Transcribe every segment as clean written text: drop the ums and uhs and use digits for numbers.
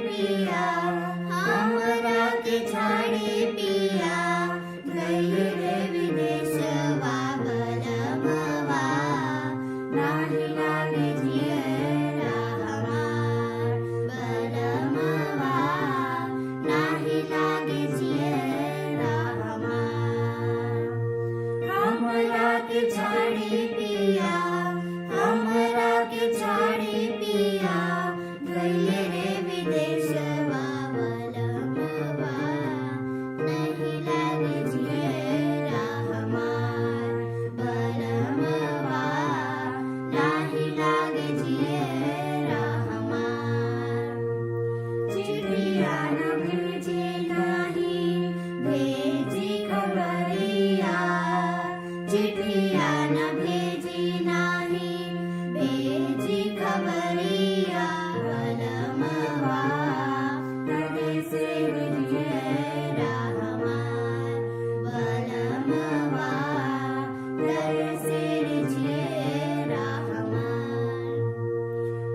पिया हमरा के छाड़ी पिया गइल रे विदेशवा बलमवा नाही लागे जियरा हमार बलमवा नाही लागे जियरा हमार हमरा के छाड़ी पिया हमरा के छाड़ी पिया गइल रे विदेशवा बलमवा नहीं लागे जियरा हमार बलमवा नहीं लागे जियरा हमार चिट्ठिया न भेजी नाही भेजी खबरिया चिट्ठिया न भेजी नाही भेजी खबरिया बलमवा तने से जियरा हमार बलमवा तने से जियरा हमार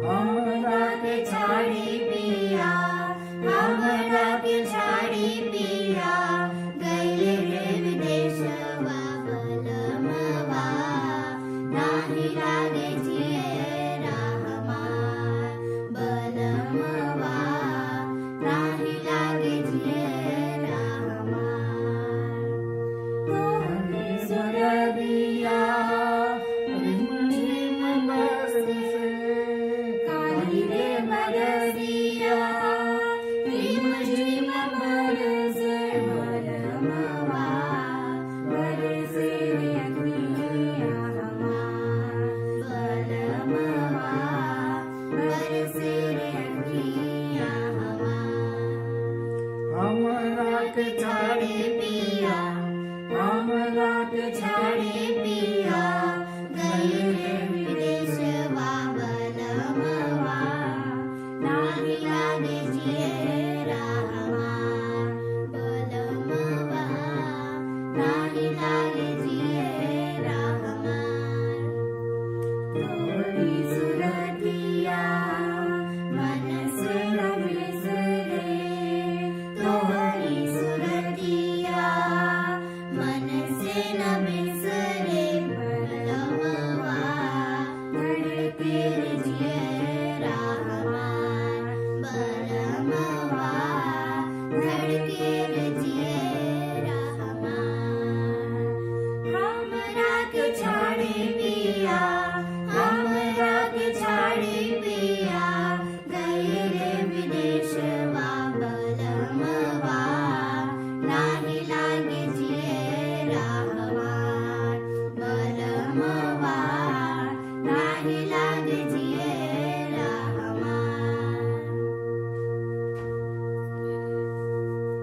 हमरा के छाड़ी पिया हमरा के छाड़ी पिया गइल रे विदेशवा बलमवा नाही लागे जियरा हमार बलमवा नाही लागे जियरा हमार तोहरी सुरबिया रिमझिम बरसे काली रे बरसिया रिमझिम बरसे बलमवा बरसे रे अखिया हमार बलमवा बरसे रे अखिया हमार हमरा के छाड़ी पिया हमरा के छाड़ी पिया गइल रे विदेशवा बलमवा नाही लागे जियरा हमार बलमवा नाही लागे जियरा हमार तोहरी सुरतिया मन से न बिसरे तोहरी सुरतिया मन से न बिसरे बलमवा धड़के रे